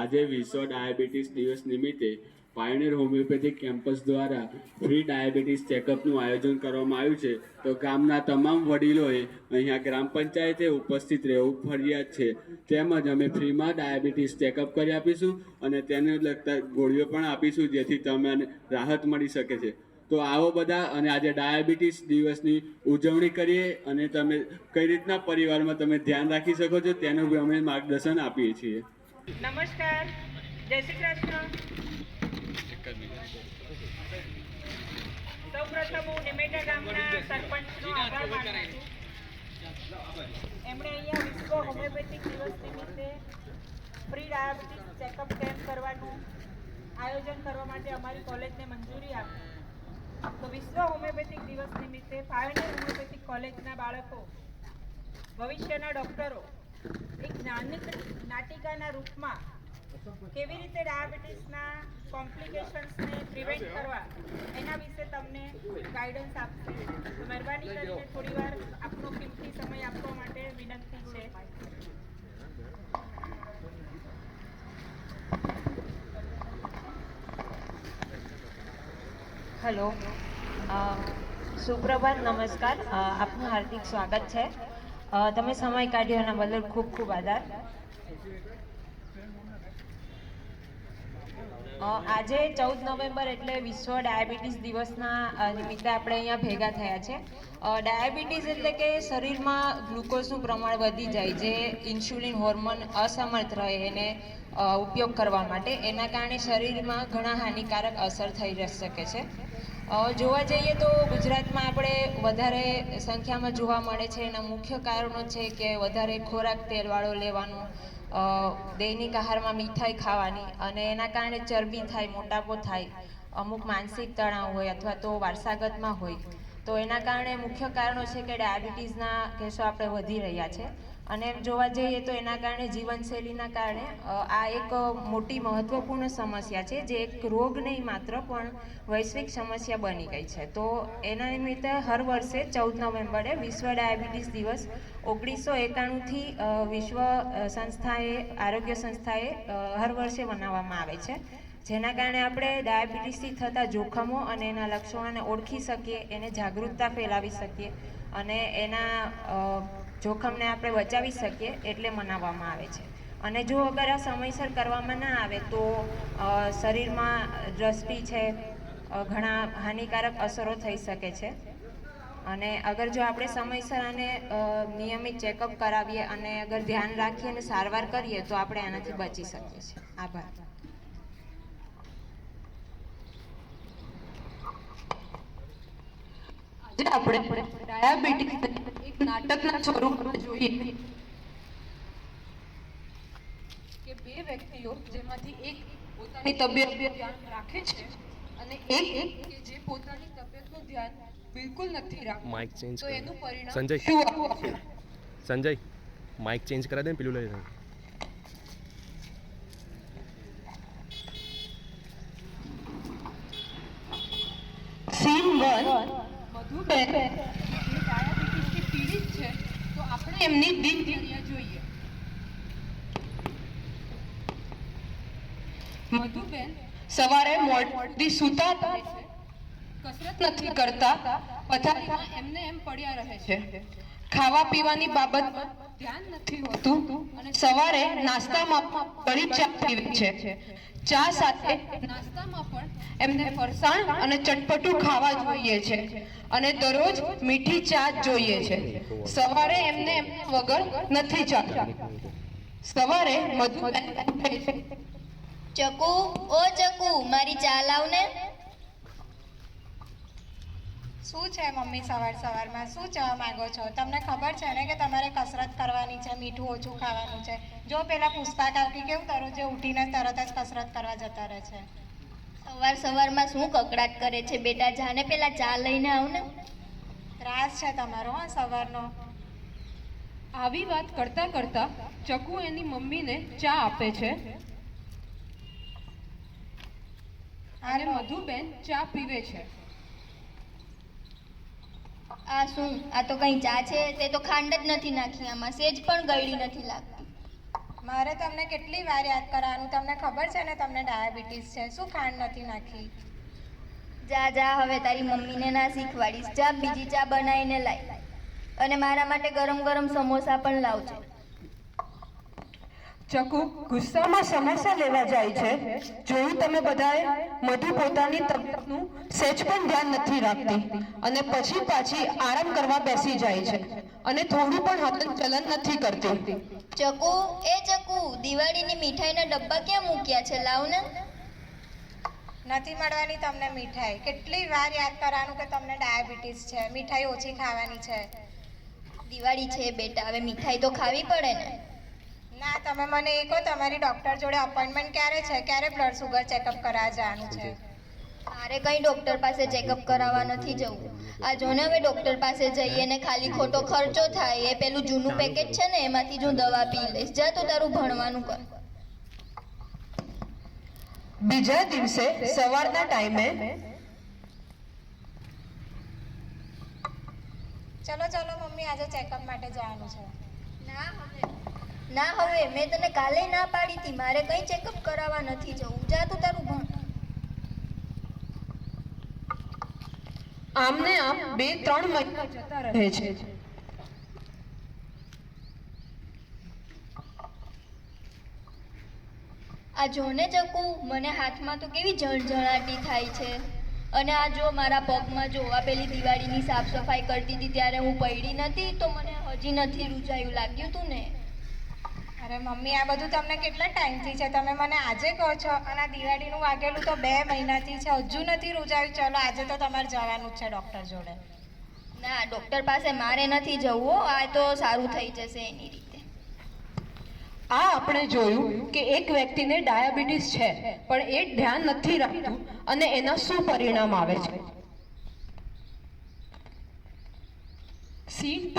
આજે વિશ્વ ડાયાબિટીસ દિવસ નિમિત્તે પાયોનિયર હોમિયોપેથિક કેમ્પસ દ્વારા ફ્રી ડાયાબિટીસ ચેકઅપનું આયોજન કરવામાં આવ્યું છે. તો ગામના તમામ વડીલોએ અહીંયા ગ્રામ પંચાયતે ઉપસ્થિત રહેવું ફરજિયાત છે. તેમજ અમે ફ્રીમાં ડાયાબિટીસ ચેકઅપ કરી આપીશું અને તેને લગતા ગોળીઓ પણ આપીશું, જેથી તમને રાહત મળી શકે છે. તો આવો બધા અને આજે ડાયાબિટીસ દિવસની ઉજવણી કરીએ અને તમે કઈ રીતના પરિવારમાં તમે ધ્યાન રાખી શકો છો તેનું બી અમે માર્ગદર્શન આપીએ છીએ. નમસ્કાર, જય શ્રી કૃષ્ણ. સૌપ્રથમ હું નિમેટા ગામના સરપંચનો આભાર માનું છું. એમણે અહીંયા વિશ્વ હોમિયોપેથિક દિવસ નિમિત્તે ફ્રી ડાયાબિટીસ ચેકઅપ કેમ્પ કરવાનું આયોજન કરવા માટે અમારી કોલેજને મંજૂરી આપી. તો વિશ્વ હોમિયોપેથિક દિવસ નિમિત્તે પાયોનિયર હોમિયોપેથિક કોલેજના બાળકો, ભવિષ્યના ડૉક્ટરો એક નાટિકાના રૂપમાં કેવી રીતે ડાયાબિટીસના કોમ્પ્લિકેશન્સને પ્રિવેન્ટ કરવા એના વિશે તમને ગાઈડન્સ આપશે. તો મહેરબાની કરીને થોડીવાર આપનો કિંમતી સમય આપવા માટે વિનંતી છે. હેલો, સુપ્રભાત, નમસ્કાર. આપનું હાર્દિક સ્વાગત છે. તમે સમય કાઢ્યો એના બદલ ખૂબ ખૂબ આભાર. આજે 14 નવેમ્બર એટલે વિશ્વ ડાયાબિટીસ દિવસના નિમિત્તે આપણે અહીંયા ભેગા થયા છે. ડાયાબિટીસ એટલે કે શરીરમાં ગ્લુકોઝનું પ્રમાણ વધી જાય, જે ઇન્સ્યુલિન હોર્મોન અસમર્થ રહે એને ઉપયોગ કરવા માટે, એના કારણે શરીરમાં ઘણા હાનિકારક અસર થઈ શકે છે. જોવા જઈએ તો ગુજરાતમાં આપણે વધારે સંખ્યામાં જોવા મળે છે. એના મુખ્ય કારણો છે કે વધારે ખોરાક તેલવાળો લેવાનું, દૈનિક આહારમાં મીઠાઈ ખાવાની, અને એના કારણે ચરબી થાય, મોટાપો થાય, અમુક માનસિક તણાવ હોય અથવા તો વારસાગતમાં હોય. તો એના કારણે મુખ્ય કારણો છે કે ડાયાબિટીસના કેસો આપણે વધી રહ્યા છે. અને એમ જોવા જઈએ તો એના કારણે જીવનશૈલીના કારણે આ એક મોટી મહત્ત્વપૂર્ણ સમસ્યા છે, જે એક રોગ નહીં માત્ર પણ વૈશ્વિક સમસ્યા બની ગઈ છે. તો એના નિમિત્તે હર વર્ષે 14 નવેમ્બરે વિશ્વ ડાયાબિટીસ દિવસ 1991થી વિશ્વ આરોગ્ય સંસ્થાએ હર વર્ષે મનાવવામાં આવે છે, જેના કારણે આપણે ડાયાબિટીસથી થતા જોખમો અને એના લક્ષણોને ઓળખી શકીએ, એને જાગૃતતા ફેલાવી શકીએ અને એના જોખમને આપણે બચાવી શકીએ એટલે મનાવવામાં આવે છે. અને જો અગર આ સમયસર કરવામાં ના આવે તો શરીરમાં દ્રષ્ટિ છે, ઘણા હાનિકારક અસરો થઈ શકે છે. અને અગર જો આપણે સમયસર આને નિયમિત ચેકઅપ કરાવીએ અને અગર ધ્યાન રાખીએ અને સારવાર કરીએ તો આપણે આનાથી બચી શકીએ છીએ. આભાર. આજે આપણે ડાયાબિટીસ એક નાટકના સ્વરૂપમાં જોઈએ કે બે વ્યક્તિઓ જેમાંથી એક પોતાની તબિયતનું ધ્યાન રાખે છે અને એક કે જે પોતાની તબિયતનું ધ્યાન બિલકુલ નથી રાખતું. માઇક ચેન્જ તો એનું પરિણામ સંજય શું આવે છે? સંજય માઇક ચેન્જ કરા દે ને, પેલું લઈ લે. સીન 1. મધુબેન જે ડાયાબિટીસથી પીડિત છે, તો આપણે એમની દિનચર્યા જોઈએ. મધુબેન સવારે મોડથી સૂતા રહે છે, કસરત નથી કરતા, પથારીમાં એમને એમ પડ્યા રહે છે, ખાવા પીવાની બાબતમાં ધ્યાન નથી હોતું અને સવારે નાસ્તામાં ગળી ચા પીવે છે. ચા સાથે નાસ્તામાં પણ એમને ફરસાણ અને ચટપટું ખાવા જોઈએ છે અને દરરોજ મીઠી ચા જોઈએ છે. સવારે એમને વગર નથી ચાલતું. સવારે મધુબેન ઉઠે છે. ચકુ, ઓ ચકુ, મારી ચા લાવ ને. શું છે મમ્મી, સવારમાં શું ચા માંગો છો? તમને ખબર છે ને કે તમારે કસરત કરવાની છે, મીઠું ઓછું ખાવાનું છે. જો પેલા પુસ્તક આવતી કેવું દરરોજે ઉઠીને તરત જ કસરત કરવા જતા રહે છે. સવારમાં શું કકડાટ કરે છે બેટા? જાને પેલા ચા લઈને આવ ને. ત્રાસ છે તમારો હા સવારનો. આવી વાત કરતા કરતા ચકુ એની મમ્મીને ચા આપે છે અને મધુબેન ચા પીવે છે. આ શું? આ તો કઈ ચા છે? તે તો ખાંડ જ નથી નાખી, આમાં સેજ પણ ગળી નથી લાગતી. મારે તમને કેટલી વાર યાદ કરાવવાનું, તમને ખબર છે ને તમને ડાયાબિટીસ છે. શું ખાંડ નથી નાખી? જા જા હવે તારી મમ્મીને ના શીખવાડીશ. જા બીજી ચા બનાવીને લાય અને મારા માટે ગરમ ગરમ સમોસા પણ લાવજે. ચકુ ગુસ્સામાં સમોસા લેવા જાય છે. જોયું તમે બધાએ, મધુ પોતાની તબિયતનું સહેજ પણ ધ્યાન નથી રાખતી અને પછી પાછી આરામ કરવા બેસી જાય છે અને થોડું પણ હલન ચલન નથી કરતી. ચકુ દિવાળીની મીઠાઈના ડબ્બા ક્યાં મૂક્યા છે? લાવ ને. નથી મળવાની તમને મીઠાઈ. કેટલી વાર યાદ કરાવવાનું કે તમને ડાયાબિટીસ છે, મીઠાઈ ઓછી ખાવાની છે. દિવાળી છે બેટા, હવે મીઠાઈ તો ખાવી પડે ને. ના, તમે મને એ કહો, તમારી ડૉક્ટર જોડે અપોઇન્ટમેન્ટ ક્યારે છે? ક્યારે બ્લડ સુગર ચેકઅપ કરાવવા જવાનું છે? મારે કંઈ ડૉક્ટર પાસે ચેકઅપ કરાવવા નથી જવું. આ જો ને હવે ડૉક્ટર પાસે જઈએ ને ખાલી ખોટો ખર્ચો થાય. એ પેલું જૂનું પેકેટ છે ને એમાંથી જ હું દવા પી લઈશ. જા તું તારું ભણવાનું કર. બીજા દિવસે સવારના ટાઈમે ચલો ચલો મમ્મી, આજે ચેકઅપ માટે જવાનું છે. ના હવે મેં તને કાલે ના પાડી હતી. મારે કંઈ ચેકઅપ કરાવવા નથી જવું. જા તું તારું ભણ. આમને આમ 2-3 મહિના જતા રહે છે. આ જોને ચકુ, મને હાથમાં તો કેવી જળજળાટી થાય છે. અને આ જો મારા પગમાં જો, આ પેલી દિવાળીની સાફ સફાઈ કરતી હતી ત્યારે હું પડી નથી તો મને હજી નથી રૂજાયું. લાગ્યું તું ને? અરે મમ્મી, આ બધું તમને કેટલા ટાઈમથી છે? તમે મને આજે કહો છો અને આ દિવાળીનું વાગેલું તો 2 મહિનાથી છે, હજુ નથી રૂજાયું. ચલો આજે તો તમારે જવાનું જ છે ડૉક્ટર જોડે. ના, ડૉક્ટર પાસે મારે નથી જવું. આ તો સારું થઈ જશે એની રીતે. આ આપણે જોયું કે એક વ્યક્તિને ડાયાબિટીસ છે પણ એ ધ્યાન નથી રાખતું અને એના શું પરિણામ આવે છે. C2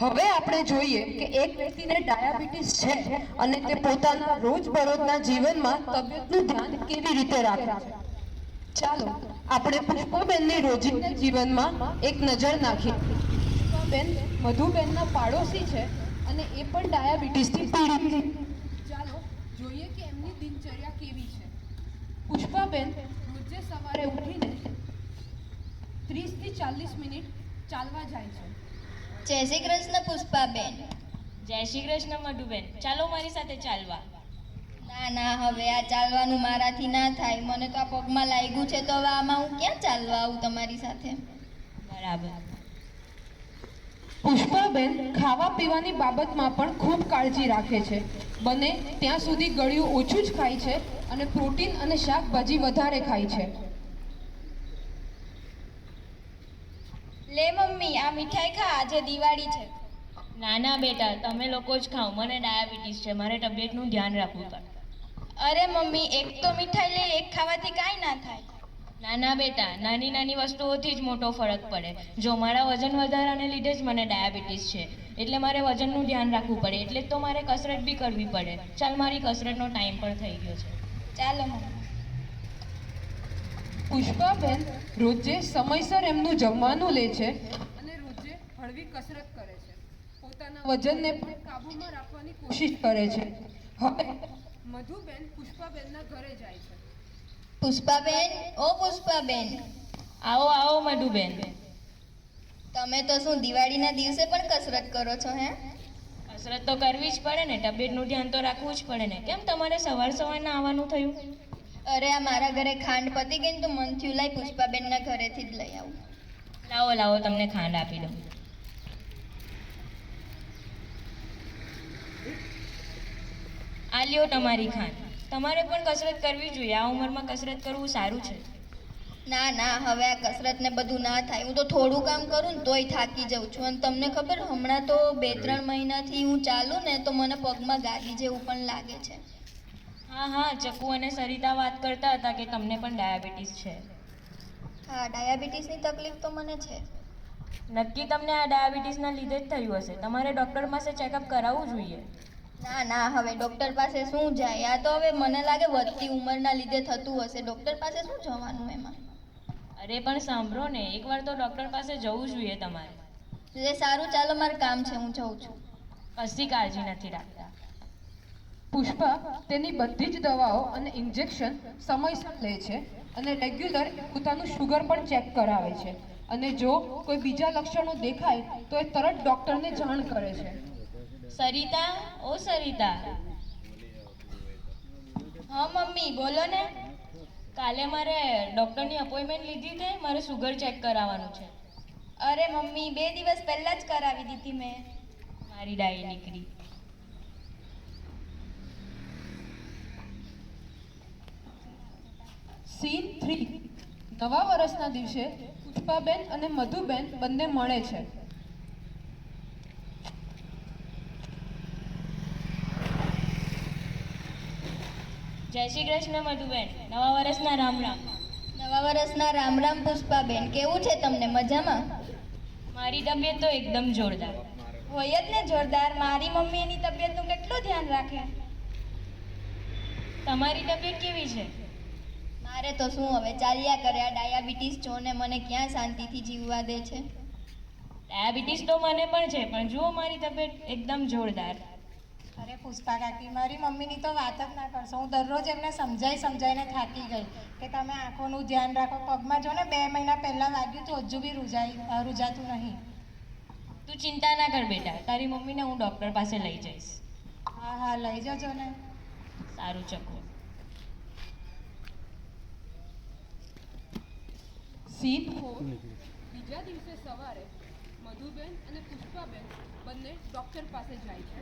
હવે આપણે જોઈએ કે એક વ્યક્તિને ડાયાબિટીસ છે અને તે પોતાના રોજબરોજના જીવનમાં તબિયતનું ધ્યાન કેવી રીતે રાખે છે. ચાલો આપણે પુષ્પાબેનની રોજિંદા જીવનમાં એક નજર નાખીએ. પુષ્પાબેન મધુબેનના પાડોશી છે અને એ પણ ડાયાબિટીસથી પીડિત છે. ચાલો જોઈએ કે એમની દિનચર્યા કેવી છે. પુષ્પાબેન રોજે સવારે ઉઠીને 30 થી 40 મિનિટ ચાલવા જાય છે. જય શ્રી કૃષ્ણ પુષ્પાબેન. જય શ્રી કૃષ્ણ મધુબેન, ચાલો મારી સાથે ચાલવા. ના હવે આ ચાલવાનું મારાથી ના થાય. મને તો આ પગમાં લાગ્યું છે તો હવે આમાં હું ક્યાં ચાલવા આવું તમારી સાથે? બરાબર. પુષ્પાબેન ખાવા પીવાની બાબતમાં પણ ખૂબ કાળજી રાખે છે. બને ત્યાં સુધી ગળ્યું ઓછું જ ખાય છે અને પ્રોટીન અને શાકભાજી વધારે ખાય છે. લે મમ્મી, આ મીઠાઈ ખા, આજે દિવાળી છે. ના બેટા, તમે લોકો જ ખાઓ. મને ડાયાબિટીસ છે, મારે તબિયતનું ધ્યાન રાખવું પડે. અરે મમ્મી, એક તો મીઠાઈ લે, એક ખાવાથી કાંઈ ના થાય. ના બેટા, નાની વસ્તુઓથી જ મોટો ફરક પડે. જો મારા વજન વધારાને લીધે જ મને ડાયાબિટીસ છે, એટલે મારે વજનનું ધ્યાન રાખવું પડે. એટલે જ તો મારે કસરત બી કરવી પડે. ચાલ, મારી કસરતનો ટાઈમ પણ થઈ ગયો છે. ચાલો મમ્મી. પુષ્પાબેન રોજે સમયસર એમનું જમવાનું લે છે અને રોજે હળવી કસરત કરે છે. પોતાના વજનને પણ કાબૂમાં રાખવાની કોશિશ કરે છે. હવે મધુબેન પુષ્પાબેનના ઘરે જાય છે. પુષ્પાબેન, ઓ પુષ્પાબેન, આવો મધુબેન. તમે તો શું દિવાળીના દિવસે પણ કસરત કરો છો હે? કસરત તો કરવી જ પડે ને, તબિયતનું ધ્યાન તો રાખવું જ પડે ને. કેમ તમારે સવારના આવવાનું થયું? અરે આ મારા ઘરે ખાંડ પતી ગઈ ને તો મન થયું લાઈ પુષ્પાબેનના ઘરેથી જ લઈ આવું. લાવો તમને ખાંડ આપી દઉં. આ લ્યો તમારી ખાંડ. તમારે પણ કસરત કરવી જોઈએ. આ ઉંમરમાં કસરત કરવું સારું છે. ના હવે આ કસરત ને બધું ના થાય. હું તો થોડું કામ કરું ને તોય થાકી જાઉં છું. અને તમને ખબર, હમણાં તો 2-3 મહિનાથી હું ચાલું ને તો મને પગમાં ગાદી જેવું પણ લાગે છે. હા, ચકુ અને સરિતા વાત કરતા હતા કે તમને પણ ડાયાબિટીસ છે. હા, ડાયાબિટીસની તકલીફ તો મને છે. નક્કી તમને આ ડાયાબિટીસના લીધે જ થયું હશે. તમારે ડૉક્ટર પાસે ચેકઅપ કરાવવું જોઈએ. ના હવે ડૉક્ટર પાસે શું જાય? આ તો હવે મને લાગે વધતી ઉંમરના લીધે થતું હશે. ડૉક્ટર પાસે શું જવાનું એમાં? અરે પણ સાંભળો ને, એકવાર તો ડૉક્ટર પાસે જવું જોઈએ તમારે. સારું, ચાલો, મારું કામ છે, હું જાઉં છું. કશી કાળજી નથી રાખતા. પુષ્પા તેની બધી જ દવાઓ અને ઇન્જેક્શન સમયસર લે છે અને રેગ્યુલર પોતાનું શુગર પણ ચેક કરાવે છે અને જો કોઈ બીજા લક્ષણો દેખાય તો એ તરત ડૉક્ટરને જાણ કરે છે. સરિતા, ઓ સરિતા, હા મમ્મી બોલો ને. કાલે મારે ડૉક્ટરની અપોઇન્ટમેન્ટ લીધી છે, મારે શુગર ચેક કરાવવાનું છે. અરે મમ્મી 2 દિવસ પહેલાં જ કરાવી દીધી મેં. મારી ડાઈ નીકળી. સીન 3. નવા વર્ષના દિવસે પુષ્પાબેન અને મધુબેન બંને મળે છે. જય શ્રી કૃષ્ણ મધુબેન, નવા વર્ષના રામ રામ. નવા વર્ષના રામ રામ પુષ્પાબેન, કેવું છે તમને, મજામાં? મારી તબિયત તો એકદમ જોરદાર. હોય જ ને જોરદાર. મારી મમ્મી એની તબિયતનું કેટલું ધ્યાન રાખે. તમારી તબિયત કેવી છે? મારે તો શું હવે, ચાલ્યા કરે. આ ડાયાબિટીસ છો ને મને ક્યાં શાંતિથી જીવવા દે છે. ડાયાબિટીસ તો મને પણ છે, પણ જુઓ મારી તબિયત એકદમ જોરદાર. અરે પુષ્પા કાકી, મારી મમ્મીની તો વાત જ ના કરશો. હું દરરોજ એમને સમજાઈને થાકી ગઈ કે તમે આંખોનું ધ્યાન રાખો. પગમાં જો ને 2 મહિના પહેલાં વાગ્યું તો હજુ બી રૂજાતું નહીં. તું ચિંતા ના કર બેટા, તારી મમ્મીને હું ડૉક્ટર પાસે લઈ જઈશ. હા હા, લઈ જજો ને. સારું, ચકો. સીન 4. બીજા દિવસે સવારે મધુબેન અને પુષ્પાબેન બંને ડૉક્ટર પાસે જાય છે.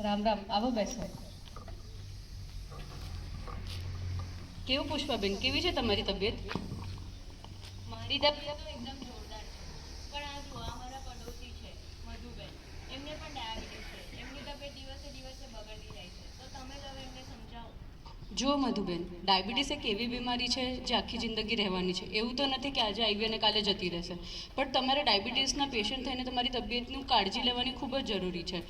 રામ રામ, આવો બેસો. કેવું પુષ્પાબેન, કેવી છે તમારી તબિયત? મારી તબિયત તો એકદમ જોરદાર છે, પણ આ જુઓ, આ મારા પડોશી છે મધુબેન, એમને પણ ડાયાબિટીસ છે. એમની તબિયત દિવસે દિવસે બગડતી જાય છે, તો તમે જ હવે એમને સમજાવો. જુઓ મધુબેન, ડાયાબિટીસ એક એવી બીમારી છે જે આખી જિંદગી રહેવાની છે. એવું તો નથી કે આજે આવી અને કાલે જતી રહેશે, પણ તમારે ડાયાબિટીસના પેશન્ટ થઈને તમારી તબિયતનું કાળજી લેવાની ખૂબ જ જરૂરી છે.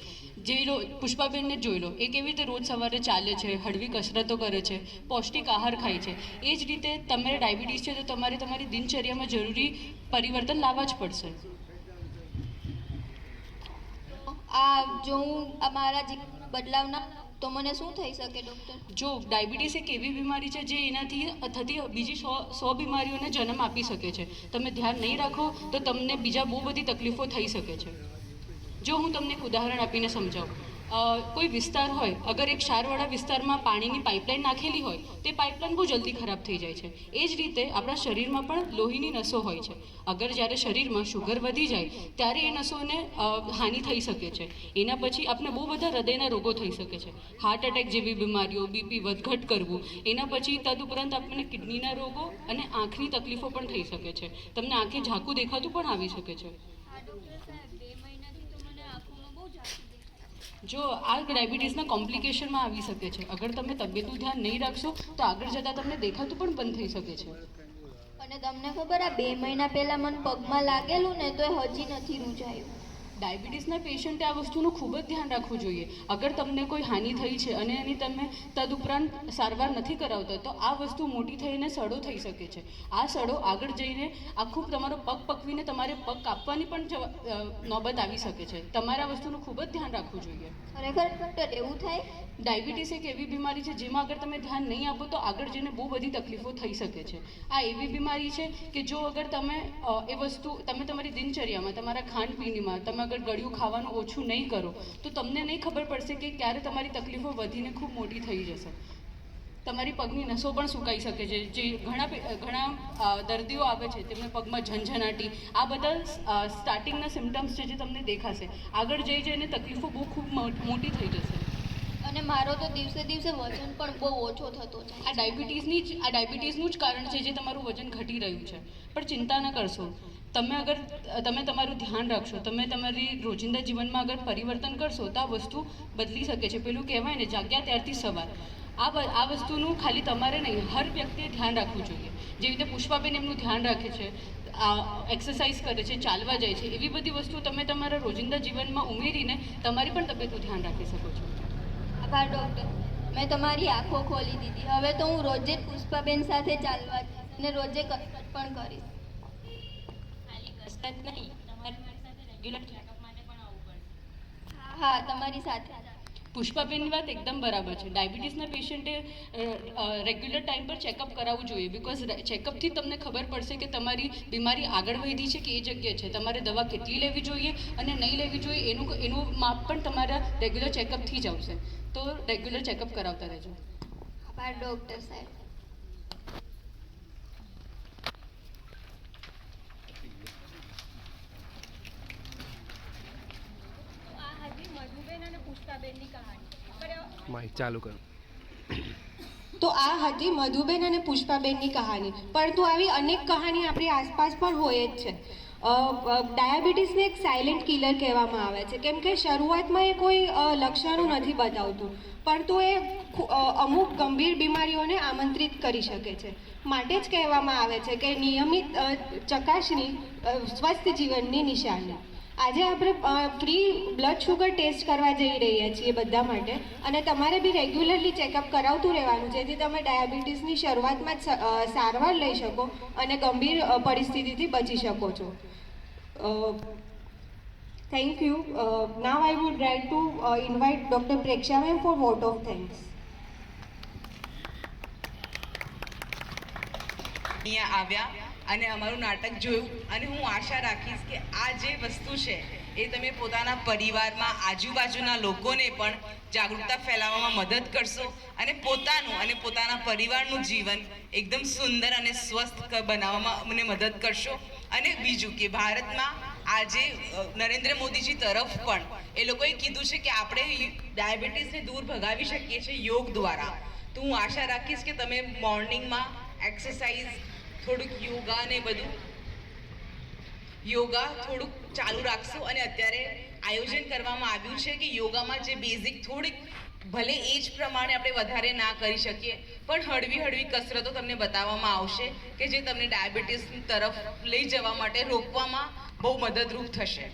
જે પુષ્પાબેનને જોઈ લો, એ કેવી રીતે રોજ સવારે ચાલે છે, હળવી કસરતો કરે છે, પૌષ્ટિક આહાર ખાય છે. એ જ રીતે તમારે ડાયાબિટીસ છે તો તમારે તમારી દિનચર્યામાં જરૂરી પરિવર્તન લાવવા જ પડશે. આ જો હું મારા જીવનમાં બદલાવ ના લાવું તો મને શું થઈ શકે ડૉક્ટર? જો ડાયાબિટીસ એક એવી બીમારી છે જે એનાથી થતી બીજી 100 બીમારીઓને જન્મ આપી શકે છે. તમે ધ્યાન નહીં રાખો તો તમને બીજા બહુ બધી તકલીફો થઈ શકે છે. જો હું તમને એક ઉદાહરણ આપીને સમજાવું, કોઈ વિસ્તાર હોય, અગર એક ક્ષારવાળા વિસ્તારમાં પાણીની પાઇપલાઇન નાખેલી હોય, તે પાઇપલાઇન બહુ જલ્દી ખરાબ થઈ જાય છે. એ જ રીતે આપણા શરીરમાં પણ લોહીની નસો હોય છે. અગર જ્યારે શરીરમાં શુગર વધી જાય ત્યારે એ નસોને હાનિ થઈ શકે છે. એના પછી આપણે બહુ બધા હૃદયના રોગો થઈ શકે છે, હાર્ટ એટેક જેવી બીમારીઓ, બીપી વધઘટ કરવું. એના પછી તદુપરાંત આપણને કિડનીના રોગો અને આંખની તકલીફો પણ થઈ શકે છે. તમને આંખે ઝાંખું દેખાતું પણ આવી શકે છે. જો આ ડાયાબિટીસના કોમ્પ્લિકેશનમાં આવી શકે છે. અગર તમે તબિયતનું ધ્યાન નહીં રાખશો તો આગળ જતાં તમને દેખાતું પણ બંધ થઈ શકે છે. અને તમને ખબર, આ 2 મહિના પહેલાં મને પગમાં લાગેલું ને તો એ હજી નથી રૂજાયું. ડાયાબિટીસના પેશન્ટે આ વસ્તુનું ખૂબ જ ધ્યાન રાખવું જોઈએ. અગર તમને કોઈ હાનિ થઈ છે અને એની તમે તદુપરાંત સારવાર નથી કરાવતા તો આ વસ્તુ મોટી થઈને સડો થઈ શકે છે. આ સડો આગળ જઈને આખું તમારો પગ પકવીને તમારે પગ કાપવાની પણ નોબત આવી શકે છે. તમારે આ વસ્તુનું ખૂબ જ ધ્યાન રાખવું જોઈએ. ખરેખર ડૉક્ટર એવું થાય? ડાયાબિટીસ એક એવી બીમારી છે જેમાં અગર તમે ધ્યાન નહીં આપો તો આગળ જઈને બહુ બધી તકલીફો થઈ શકે છે. આ એવી બીમારી છે કે જો અગર તમે એ વસ્તુ તમે તમારી દિનચર્યામાં, તમારા ખાનપીણીમાં તમે અગર ગળ્યું ખાવાનું ઓછું નહીં કરો તો તમને નહીં ખબર પડશે કે ક્યારે તમારી તકલીફો વધીને ખૂબ મોટી થઈ જશે. તમારી પગની નસો પણ સુકાઈ શકે છે. જે ઘણા દર્દીઓ આવે છે તેમને પગમાં ઝંઝનાટી, આ બધા સ્ટાર્ટિંગના સિમ્ટમ્સ છે જે તમને દેખાશે. આગળ જઈને તકલીફો બહુ ખૂબ મોટી થઈ જશે. અને મારો તો દિવસે દિવસે વજન પણ બહુ ઓછો થતો જાય. આ ડાયાબિટીસનું જ કારણ છે જે તમારું વજન ઘટી રહ્યું છે. પણ ચિંતા ન કરશો. તમે તમારું ધ્યાન રાખશો, તમે તમારી રોજિંદા જીવનમાં અગર પરિવર્તન કરશો તો આ વસ્તુ બદલી શકે છે. પેલું કહેવાય ને, જાગ્યા ત્યારથી સવાર. આ વસ્તુનું ખાલી તમારે નહીં, હર વ્યક્તિએ ધ્યાન રાખવું જોઈએ. જેવી રીતે પુષ્પાબેન એમનું ધ્યાન રાખે છે, એક્સરસાઇઝ કરે છે, ચાલવા જાય છે, એવી બધી વસ્તુઓ તમે તમારા રોજિંદા જીવનમાં ઉમેરીને તમારી પણ તબિયતનું ધ્યાન રાખી શકો છો. આભાર ડૉક્ટર. મેં તમારી આંખો ખોલી દીધી. હવે તો હું રોજે જ પુષ્પાબેન સાથે ચાલવા જઈશ અને રોજે કસરત પણ કરીશ. ખાલી કસરત નહીં, તમારે મારી સાથે રેગ્યુલર ચેકઅપ માટે પણ આવવું પડશે. હા, તમારી સાથે. પુષ્પાબેનની વાત એકદમ બરાબર છે. ડાયાબિટીસના પેશન્ટે રેગ્યુલર ટાઈમ પર ચેકઅપ કરાવવું જોઈએ, બિકોઝ ચેકઅપથી તમને ખબર પડશે કે તમારી બીમારી આગળ વધી છે કે એ જગ્યાએ છે, તમારે દવા કેટલી લેવી જોઈએ અને નહીં લેવી જોઈએ એનું માપ પણ તમારા રેગ્યુલર ચેકઅપથી જ આવશે. તો રેગ્યુલર ચેકઅપ કરાવતા રહેજો. આભાર ડૉક્ટર સાહેબ. માઇક ચાલુ કરો. તો આ હતી મધુબેન અને પુષ્પાબેનની કહાની. પરંતુ આવી અનેક કહાની આપણી આસપાસ પણ હોય જ છે. ડાયાબિટીસને એક સાયલેન્ટ કિલર કહેવામાં આવે છે, કેમ કે શરૂઆતમાં એ કોઈ લક્ષણો નથી બતાવતું, પરંતુ એ અમુક ગંભીર બીમારીઓને આમંત્રિત કરી શકે છે. માટે જ કહેવામાં આવે છે કે નિયમિત ચકાસણી સ્વસ્થ જીવનની નિશાની. આજે આપણે ફ્રી બ્લડ શુગર ટેસ્ટ કરવા જઈ રહ્યા છીએ બધા માટે, અને તમારે બી રેગ્યુલરલી ચેકઅપ કરાવતું રહેવાનું, જેથી તમે ડાયાબિટીસની શરૂઆતમાં જ સારવાર લઈ શકો અને ગંભીર પરિસ્થિતિથી બચી શકો છો. Thank you. Now I would like to invite doctor Preksha ma'am for vote of thanks. અહીંયા આવ્યા અને અમારું નાટક જોયું, અને હું આશા રાખીશ કે આ જે વસ્તુ છે એ તમે પોતાના પરિવારમાં આજુબાજુના લોકોને પણ જાગૃતતા ફેલાવવામાં મદદ કરશો અને પોતાનું અને પોતાના પરિવારનું જીવન એકદમ સુંદર અને સ્વસ્થ બનાવવામાં અમને મદદ કરશો. અને બીજું કે ભારતમાં આજે નરેન્દ્ર મોદીજી તરફ પણ એ લોકોએ કીધું છે કે આપણે ડાયાબિટીસને દૂર ભગાવી શકીએ છીએ યોગ દ્વારા. તો હું આશા રાખીશ કે તમે મોર્નિંગમાં એક્સરસાઇઝ, થોડુંક યોગા ને બધું થોડુંક ચાલુ રાખશો. અને અત્યારે આયોજન કરવામાં આવ્યું છે કે યોગામાં જે બેઝિક થોડીક, ભલે એજ પ્રમાણે આપણે વધારે ના કરી શકીએ, પણ હળવી કસરતો તમને બતાવવામાં આવશે કે જે તમને ડાયાબિટીસ તરફ લઈ જવા માટે રોકવામાં બહુ મદદરૂપ થશે.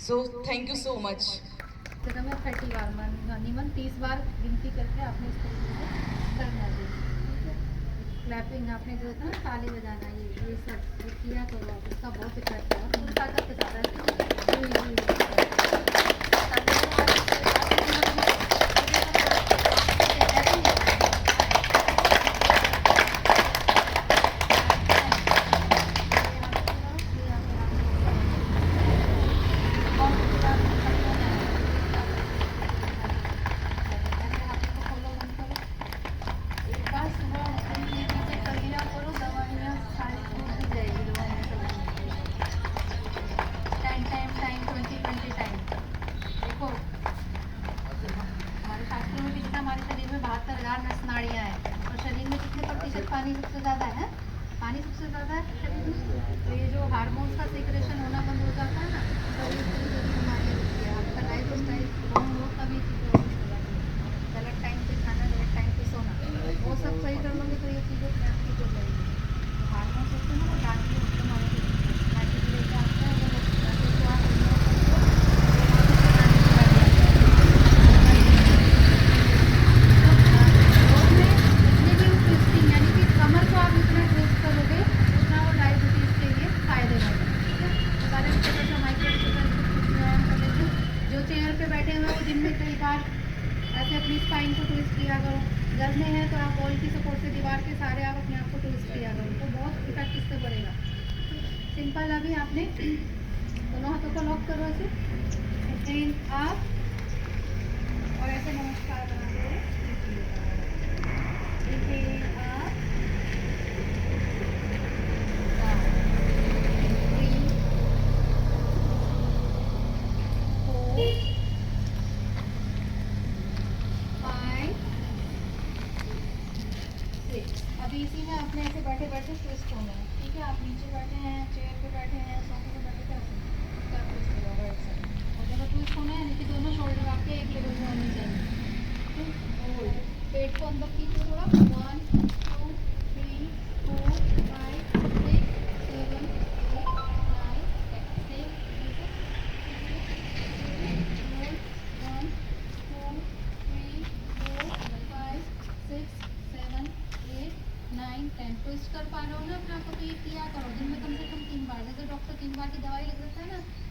So thank you so much. मैं 30 बार निमन 30 बार गिनती करके आपने इसको करना है. क्लैपिंग आपने जो था ना, ताली बजाना, ये सब किया करो आप. इसका बहुत इफेक्ट है. और ताकत के साथ पानी सबसे ज़्यादा है. पानी सबसे ज़्यादा है शरीर में, तो ये जो हार्मोन्स का सिक्रेशन होना बंद हो जाता है ना, तो ये पूरी बीमारियाँ होती है. आपका लाइफ स्टाइल का भी चीज़ें गलत टाइम पे खाना, गलत टाइम पे सोना, वो सब सही कर लोगे तो ये चीज़ें ठीक हो जाएगी. तो हार्मोन्स होते हैं ना, गांधी होते हैं हमारे लेके आते हैं, तो आप कमर को आप इतना ट्विस्ट करोगे उतना वो डायबिटीज़ के लिए फायदेमंद है. ठीक है. तो कारण छोटा सा माइक्रो व्यायाम कर लेते हैं. जो चेयर पे बैठे हुए वो दिन में कई बार ऐसे अपनी स्पाइन को ट्विस्ट किया करो. घर में है तो आप वॉल की सपोर्ट से दीवार के सारे आप अपने आप को ट्विस्ट किया करो, तो बहुत इफेक्ट इससे बढ़ेगा. सिंपल. अभी आपने दोनों हाथों को लॉक करो ऐसे, इन आप और ऐसे नमस्कार बना दो. अभी इसी में अपने ऐसे बैठे बैठे ट्विस्ट होना है. ठीक है. आप नीचे बैठे हैं, चेयर पे बैठे हैं, सोफे पे बैठे, कैसे ट्विस्ट होगा राइट साइड. और जब ट्विस्ट होना है नीचे दोनों शोल्डर आपके एक लेवल में होने चाहिए. पेट को अंदर खींचो थोड़ा. 1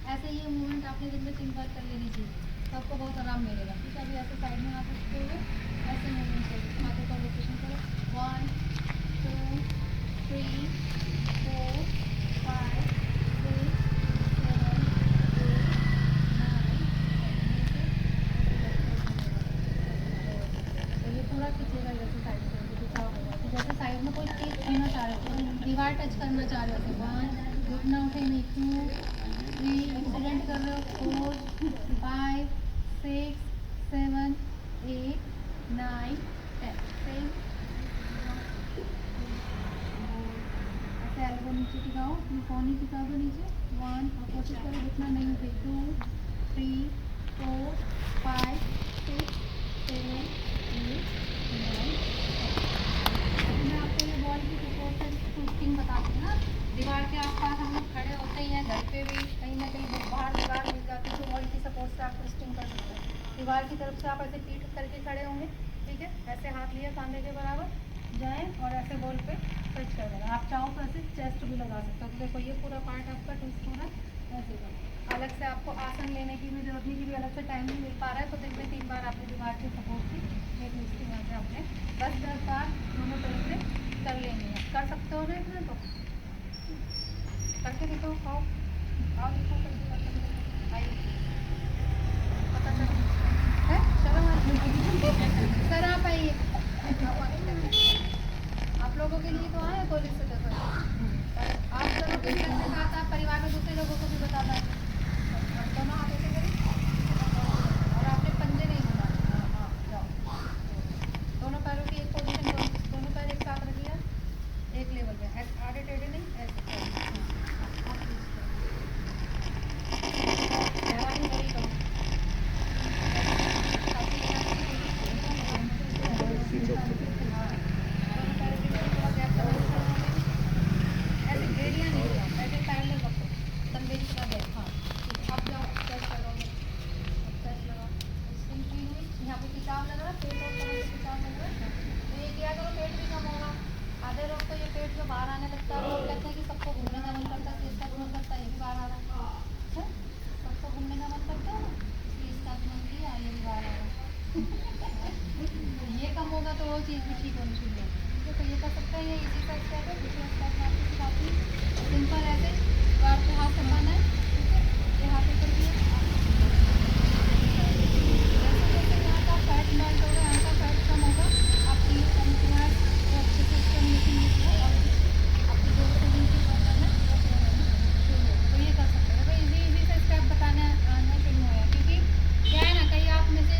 ऐसे ये मूवमेंट आपने दिन में 3 बार कर लेनी चाहिए, तो आपको बहुत आराम मिलेगा। ठीक है, अभी ऐसे साइड में आ सकते हो, ऐसे मूवमेंट करो, हाथों का रोटेशन करो, 1 2 3 4 5 6 7 8 9 तो ये पूरा खींचेगा जैसे साइड से दिखा होगा। तो जैसे साइड में कोई चीज़ छूना चाह रहे हो, तो दीवार टच करना चाह रहे हो, तो 1 घुटना उठे नहीं, 2 3 एक्सीडेंट कर रहे हो, 4 5 6 7 8 9 10 सेम। ऐसे एल्बो नीचे टिकाओ, अपनी पौनी टिका दो नीचे, 1 और कोशिश करो घुटना नहीं उठे, 2 3 4 5 6 7 8 9 मैं आपको ये बॉल की सपोर्ट से शूटिंग बताती हूँ ना। दीवार के आसपास हम लोग खड़े होते ही हैं, घर पे भी कहीं ना कहीं बाहर दीवार मिल जाती है, तो बॉल की सपोर्ट से आप ट्विस्टिंग कर सकते हैं। दीवार की तरफ से आप ऐसे पीठ करके खड़े होंगे, ठीक है, ऐसे हाथ लिए कंधे के बराबर जाएं और ऐसे बॉल पे टच कर देना। आप चाहो तो ऐसे चेस्ट भी लगा सकते हो, तो देखो ये पूरा पार्ट आपका ट्विस्ट हो रहा है, ऐसे करो। अलग से आपको आसन लेने की भी जरूरत नहीं, की भी अलग से टाइम नहीं मिल पा रहा है, तो दिन में 3 बार आपकी दीवार की सपोर्ट की ये ट्विस्टिंग ऐसे आपने 10 बार दोनों तरफ से कर लेंगे। कर सकते हो ना इतना, तो करके देखो, आओ आओ देखो करके आइए, पता चलो है शर्म आ रही है सर, आप आइए, आप लोगों के लिए तो आए कॉलेज से, देखो आप लोगों के लिए कहा था, परिवार में दूसरे लोगों को भी बताता है। दोनों हाथों से करें और आपने पंजे नहीं घुमाए, हाँ जाओ, दोनों पैरों की एक पोजीशन, दोनों पैर एक साथ रखिए, एक लेवल पे, आगे टेढ़े नहीं, ऐसे हैरानी बड़ी करो, ऐसे घेरिया नहीं जाओ, ऐसे पैरेलल रखो, तंबेली का गैप, हाँ अब जाओ, स्ट्रेच करोगे, स्ट्रेच लगाओ, स्टिंग हुई, यहाँ पे खिंचाव लग रहा है, पेट और कमर से खिंचाव लग रहा है, तो ये किया करो, पेट भी कम होगा। आधे लोग तो ये पेट जो बाहर आने लगता है, लोग कहते हैं कि सबको घूमने का मन करता है, इसका मन करता है, ये भी बाहर आ रहा है, अच्छा सबको घूमने का मन करता है ना, इसलिए इसका मन किया, ये भी बाहर आ रहा है ये कम होगा तो वो चीज़ भी ठीक होनी चाहिए, ठीक है। तो ये कर सकते हैं, ये इजी सा स्टेप है, दूसरा स्टेप मैं आपको सिखाती हूँ, सिंपल ऐसे आपको हाथ संभालना है, ठीक है, ये हाथ ऊपर किया, जैसे जैसे यहाँ का फैट मेल्ट होगा, यहाँ का फैट कम होगा, आपकी ये पैंक्रियाज वो अच्छे से स्टिमुलेशन मिलती है और आपकी जो भी प्रॉब्लम है वो clear होना शुरू हो। तो ये कर सकते हैं, तो इजी से स्टेप बताने आना शुरू हुआ, क्योंकि क्या है ना, कहीं आप में से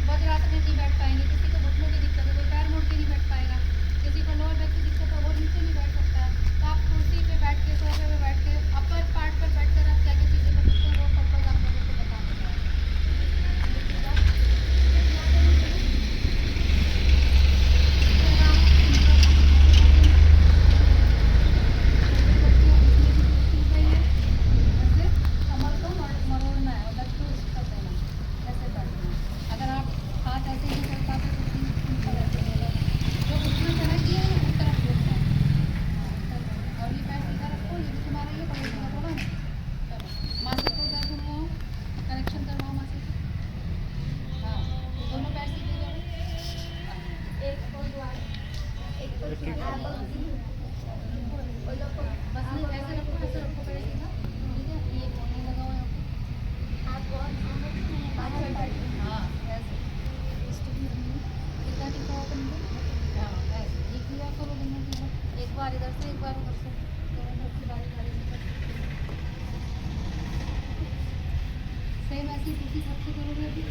वज्रासन में नहीं बैठ पाएंगे, किसी को घुटनों की दिक्कत है, कोई पैर मोड़ के नहीं बैठ पाएगा, किसी को लोअर बैक की दिक्कत है, वो नीचे नहीं बैठ सकता है, तो आप कुर्सी पे बैठ के, सोफे पे बैठ के, अपर पार्ट पर बैठ कर आप क्या क्या चीज़ें कर सकते हैं, वो पर्पज आप लोगों को बता सकते हैं। कमर को मरोड़ना है और लट को कर देना, ऐसे कर देना। अगर आप हाथ ऐसे ही कर पाते तो सिंपल ऐसे होगा, जो उतना तरह किया है उस तरफ घूमना है, और ये पैर सीधा रखो, ये भी तुम्हारा ये पड़े सीधा होगा ना। चलो मासिक को दर्द घुमाओ, करेक्शन करवाओ मासिक, हाँ दोनों पैर सीधे करो, एक को बस नहीं ऐसे रखो, ऐसे रखो पैर सीधा, ठीक है, ये कोने लगाओ यहाँ पे, हाँ ऐसे कितना टिकाओ अपन को, हाँ ऐसे ये किया करो दोनों की, एक बार इधर से एक बार उधर से, दोनों तरफ की बारी बारी से सेम ऐसी दूसरी तरफ से करोगे, अभी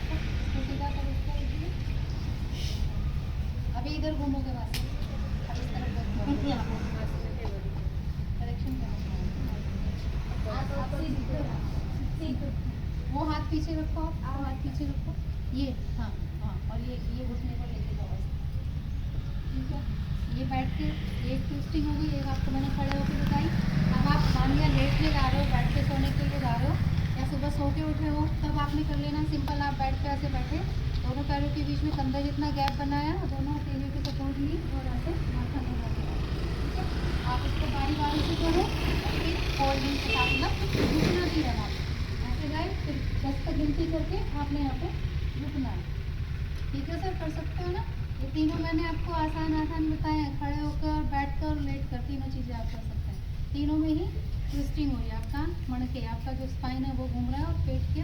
इसको सीधा करो, इसको अभी इधर घूमोगे बस, अब इस तरफ करेक्शन करो, वो हाथ पीछे रखो, आप हाथ पीछे रखो, ये हाँ हाँ, और ये घुटने पर लेके जाओ ऐसे, ठीक है। ये बैठ के एक ट्विस्टिंग होगी, एक आपको मैंने खड़े होकर बताई। अब आप मान लिया लेट के जा रहे हो, बैठ के सोने के लिए जा रहे हो, या सुबह सो के उठे हो, तब आपने कर लेना सिंपल, आप बैठ के ऐसे बैठे, दोनों पैरों के बीच में कंधा जितना गैप बनाया, दोनों टेबल की सपोर्ट ली और ऐसे माथा नहीं लगे, ठीक है। आप इसको बारी बारी से करो, होल्डिंग के साथ ना, झुकना नहीं रहना। फिर 10 तक गिनती करके आपने यहाँ पे रुकना है। ठीक है सर, कर सकते हो ना? ये तीनों मैंने आपको आसान आसान बताए हैं, खड़े होकर, बैठकर, लेट कर, तीनों चीज़ें आप कर सकते हैं। तीनों में ही ट्विस्टिंग हो रही है, आपका मणके, आपका जो स्पाइन है वो घूम रहा है, और पेट के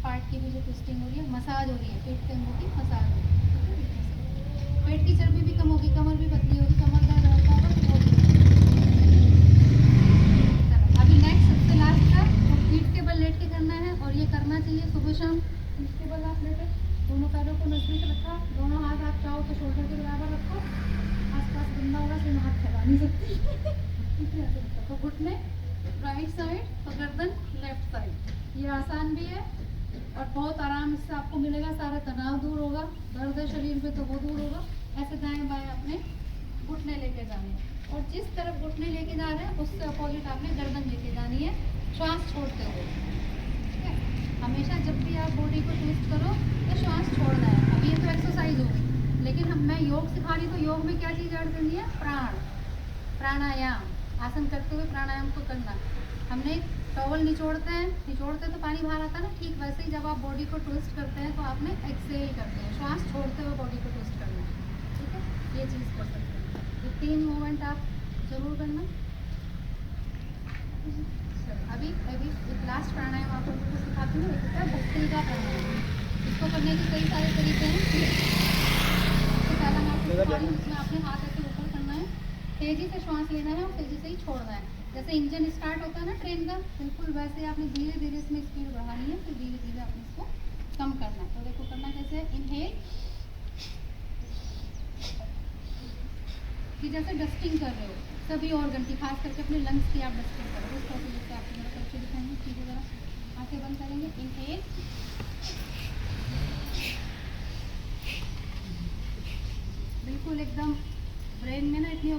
पार्ट की भी जो ट्विस्टिंग हो रही है, मसाज हो रही है, पेट के अंगों की मसाज हो रही है। पेट की चर्बी भी कम होगी, कमर भी पतली होगी, कमर दर्द होता होगा तो वो भी। अभी नेक्स्ट सबसे लास्ट का, तो फीट के बल लेट के करना है, और ये करना चाहिए सुबह शाम। फीट के बल आप लेटे, दोनों पैरों को नजदीक रखा, दोनों हाथ आप चाहो तो शोल्डर के बराबर रखो, आसपास गंदा होगा तो मैं हाथ फैला नहीं सकती। ठीक है, ऐसे रखो। तो घुटने राइट साइड, तो गर्दन लेफ्ट साइड। ये आसान भी है और बहुत आराम इससे आपको मिलेगा, सारा तनाव दूर होगा, दर्द है शरीर में तो वो दूर होगा। ऐसे दाएं बाएं अपने घुटने लेके जाने हैं, और जिस तरफ घुटने लेके जा रहे हैं उससे अपोजिट आपने गर्दन लेके जानी है, श्वास छोड़ते हुए। ठीक है, हमेशा जब भी आप बॉडी को ट्विस्ट करो तो श्वास छोड़ना है। अभी ये तो एक्सरसाइज होगी, लेकिन मैं योग सिखा रही, तो योग में क्या चीज़ ऐड करनी है? प्राणायाम। आसन करते हुए प्राणायाम को करना। हमने टॉवल निचोड़ते हैं तो पानी बाहर आता है ना, ठीक वैसे ही जब आप बॉडी को ट्विस्ट करते हैं तो आपने एक्सेल करते हैं, श्वास छोड़ते हुए बॉडी को ट्विस्ट करना है। ठीक है, ये चीज़ कर सकते हैं। ये 3 मूवमेंट आप जरूर करना। अभी एक लास्ट प्राणायाम आप लोगों को सिखाती हूँ, एक होता है भस्त्रिका प्राणायाम। इसको करने के कई सारे तरीके हैं। सबसे पहला मैं आपको सिखा रही हूँ, इसमें आपने हाथ ऐसे ऊपर करना है, तेज़ी से श्वास लेना है और तेज़ी से ही छोड़ना है। जैसे इंजन स्टार्ट होता है ना ट्रेन का, बिल्कुल वैसे आपने धीरे धीरे इसमें स्पीड बढ़ानी है, फिर धीरे धीरे आपने इसको कम करना है। तो देखो करना कैसे है, इनहेल, कि जैसे डस्टिंग कर रहे हो सभी ऑर्गन की, खास करके अपने लंग्स की आप डस्टिंग करो। उस तरह से आपको मेरा करके दिखाएंगे। ठीक है, जरा आंखें बंद करेंगे, इनहेल, बिल्कुल एकदम ब्रेन में ना इतनी